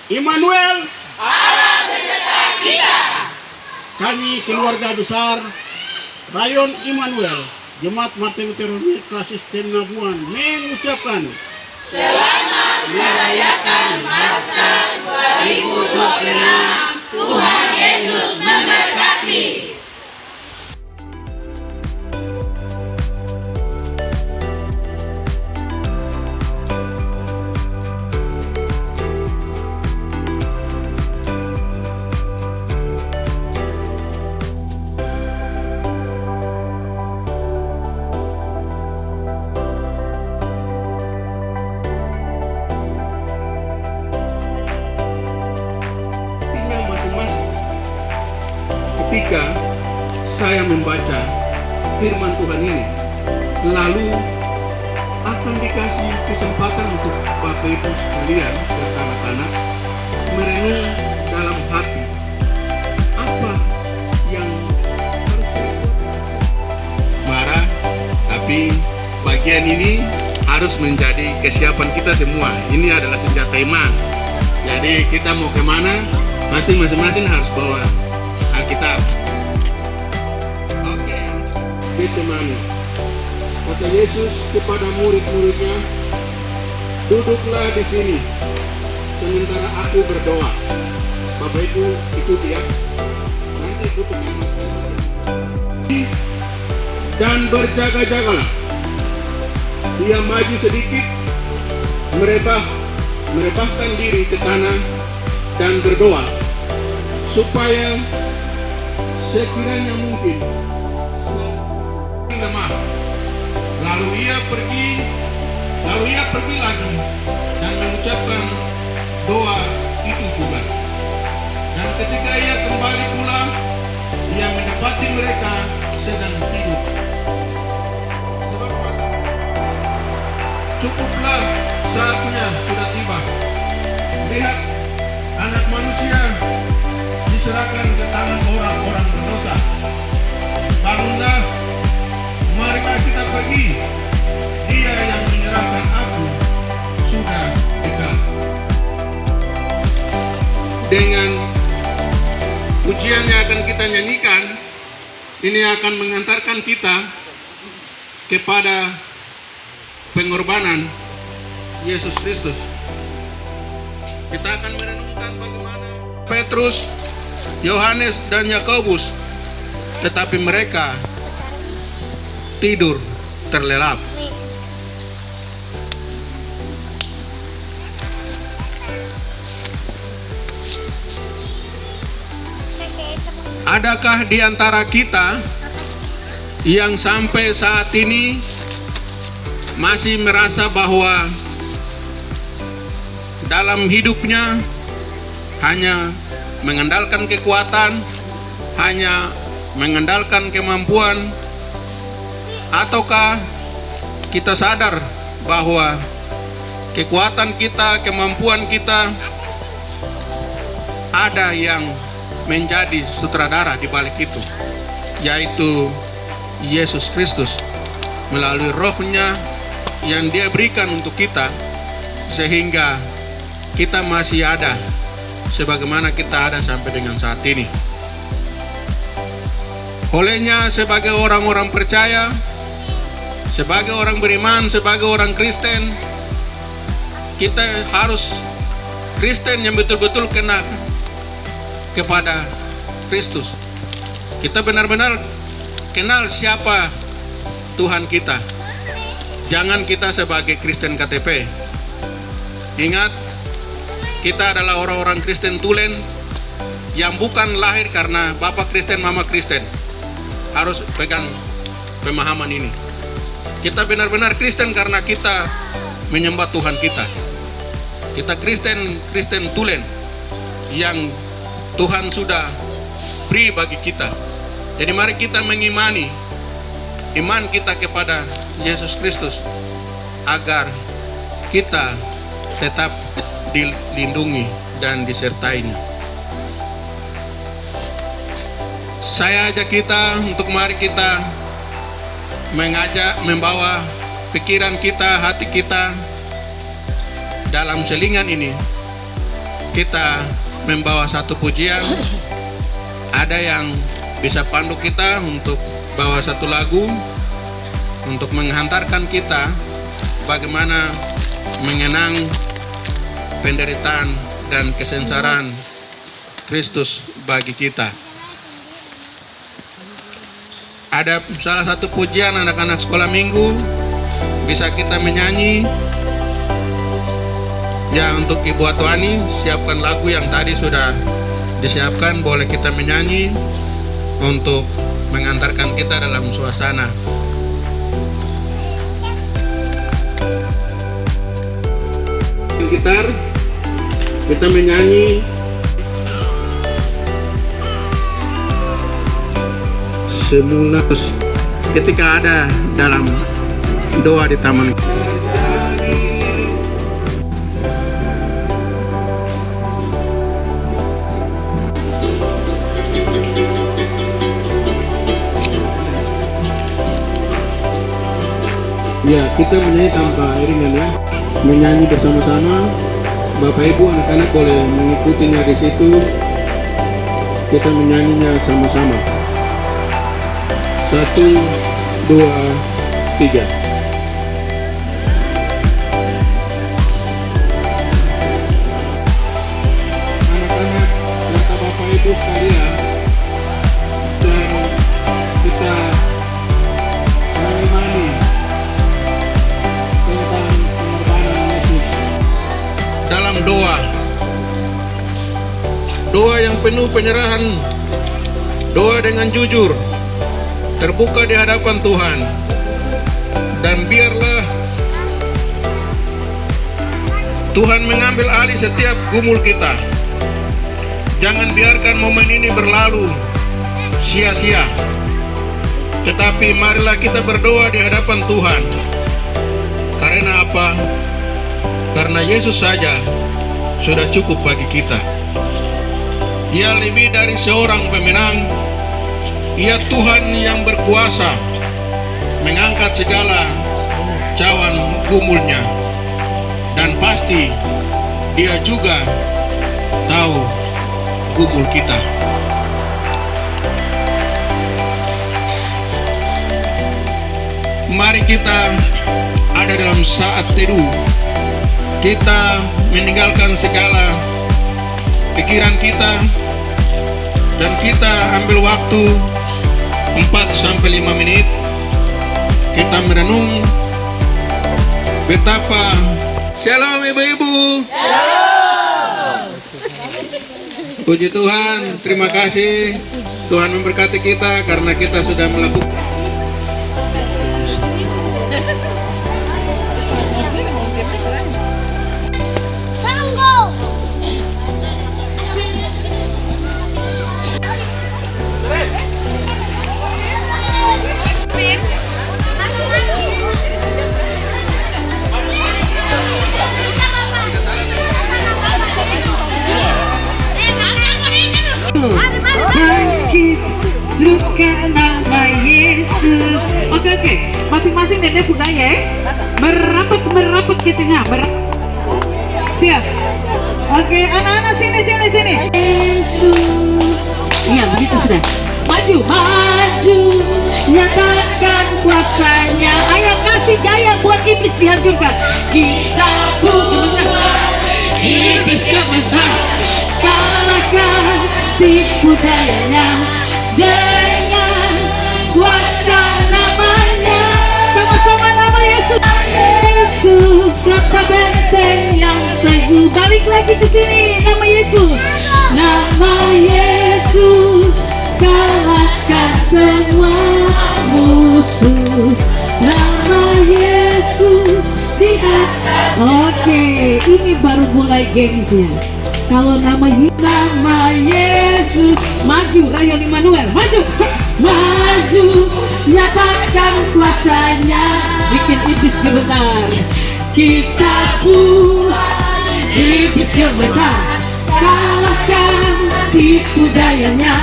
Immanuel, Allah beserta kita. kami keluarga besar Rayon Immanuel, Jemaat Martin Luther kelas sistem Nabuan mengucapkan Selamat merayakan Paskah 2026. Tuhan Yesus memberkati. masing-masing. Ketika saya membaca firman Tuhan ini, lalu akan dikasih kesempatan untuk Bapak Ibu sekalian serta anak-anak merenung dalam hati apa yang harus marah, tapi bagian ini harus menjadi kesiapan kita semua. Ini adalah senjata iman. Jadi kita mau kemana, pasti masing-masing harus bawa Alkitab. Oke, ditemani. Kata Yesus kepada murid-muridnya, duduklah di sini sementara aku berdoa. Bapak Ibu ikuti ya. Nanti ikuti dan berjaga-jagalah. Dia maju sedikit, merebahkan diri ke tanah dan berdoa supaya sekiranya mungkin lemah. Lalu ia pergi lagi dan mengucapkan doa itu juga. Dan ketika ia kembali pulang, ia mendapati mereka sedang tidur. Sebab cukuplah, saatnya sudah tiba. Lihat, Anak Manusia diserahkan ke tangan orang-orang berdosa. Bangunlah, marilah kita pergi. Dia yang menyerahkan aku sudah dekat. Dengan pujian yang akan kita nyanyikan, ini akan mengantarkan kita kepada pengorbanan Yesus Kristus. Kita akan merenungkan bagaimana Petrus, Yohanes, dan Yakobus, tetapi mereka tidur terlelap. Adakah di antara kita yang sampai saat ini masih merasa bahwa dalam hidupnya hanya mengandalkan kekuatan, hanya mengandalkan kemampuan, ataukah kita sadar bahwa kekuatan kita, kemampuan kita ada yang menjadi sutradara di balik itu, yaitu Yesus Kristus melalui rohnya yang Dia berikan untuk kita, sehingga kita masih ada sebagaimana kita ada sampai dengan saat ini. Olehnya sebagai orang-orang percaya, sebagai orang beriman, sebagai orang Kristen, kita harus Kristen yang betul-betul kena kepada Kristus. Kita benar-benar kenal siapa Tuhan kita. Jangan kita sebagai Kristen KTP. Ingat, kita adalah orang-orang Kristen tulen yang bukan lahir karena Bapak Kristen, Mama Kristen. Harus pegang pemahaman ini. Kita benar-benar Kristen karena kita menyembah Tuhan kita. Kita Kristen tulen yang Tuhan sudah beri bagi kita. Jadi mari kita mengimani iman kita kepada Yesus Kristus agar kita tetap dilindungi dan disertai-Nya. Saya ajak kita untuk mari kita membawa pikiran kita, hati kita dalam selingan ini kita membawa satu pujian. Ada yang bisa pandu kita untuk bawa satu lagu untuk menghantarkan kita bagaimana mengenang penderitaan dan kesengsaraan Kristus bagi kita. Ada salah satu pujian anak-anak sekolah minggu, bisa kita menyanyi. Ya, untuk Ibu Atwani, siapkan lagu yang tadi sudah disiapkan, boleh kita menyanyi untuk mengantarkan kita dalam suasana. Gitar, kita menyanyi semula ketika ada dalam doa di taman. Ya, kita menyanyi tanpa iringan ya. Menyanyi bersama-sama. Bapak Ibu anak-anak boleh mengikutinya di situ. Kita menyanyinya sama-sama. 1, 2, 3. Anak-anak serta Bapak Ibu sekalian, dan kita mengimani tentang pengorbanan Yesus dalam doa yang penuh penyerahan, doa dengan jujur, terbuka di hadapan Tuhan. Dan biarlah Tuhan mengambil alih setiap gumul kita. Jangan biarkan momen ini berlalu sia-sia, tetapi marilah kita berdoa di hadapan Tuhan. Karena apa? Karena Yesus saja sudah cukup bagi kita. Dia lebih dari seorang pemenang. Ia Tuhan yang berkuasa mengangkat segala cawan gumulnya. Dan pasti Dia juga tahu gumul kita. Mari kita ada dalam saat teduh. Kita meninggalkan segala pikiran kita dan kita ambil waktu 4-5 menit. Kita merenung betapa. Shalom ibu-ibu. Shalom. Puji Tuhan, terima kasih Tuhan memberkati kita karena kita sudah melakukan. Bangkit, serukan nama Yesus. Oke, masing-masing nenek buka ya. Merapat ke tengah. Siap. Oke, anak-anak sini. Yesus. Iya, begitu sudah. Maju, nyatakan kuasanya. Ayo kasih gaya buat iblis dihancurkan. Kita bukan iblis kemenang, kalahkan tipu dayanya dengan kuasa namanya. Sama-sama nama Yesus. Yesus kata benteng yang teguh. Balik lagi ke sini, nama Yesus. Nama Yesus kalahkan semua musuh. Nama Yesus di atas. Oke, ini baru mulai gamesnya. Kalau nama Yesus, maju, Rayon Immanuel, maju, nyatakan kuasanya, bikin iblis gemetar. Kita buat iblis gemetar, kalahkan tipu dayanya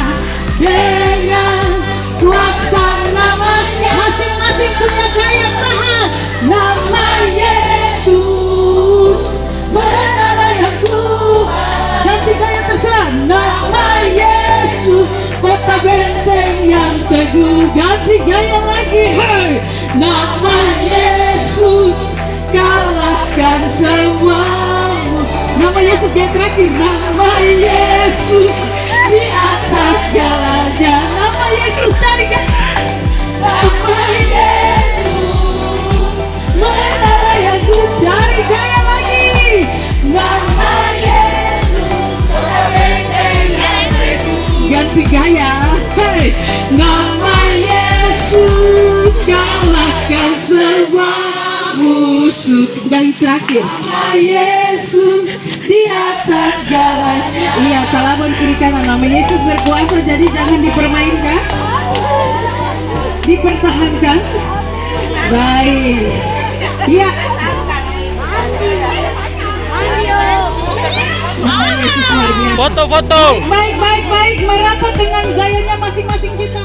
dengan kuasa namanya. Masing-masing punya gaya tahan. Nama Yesus, bernama yang kuat teguh. Ganti gaya lagi, hey. Nama Yesus kalahkan semuamu. Nama Yesus yang terakhir. Nama Yesus di atas segalanya. Nama Yesus dari nama Yesus menara yang ku cari. Gaya lagi. Nama Yesus ganti gaya, hey. Nama Yesus kalahkan semua musuh. Kali terakhir. Nama Yesus di atas segalanya. Iya, salaman kiri kanan. Nama Yesus berkuasa, jadi jangan dipermainkan, dipertahankan. Baik. Iya. Foto-foto. Baik, merata dengan gayanya masing-masing kita.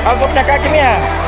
Anggapnya kaki Mia.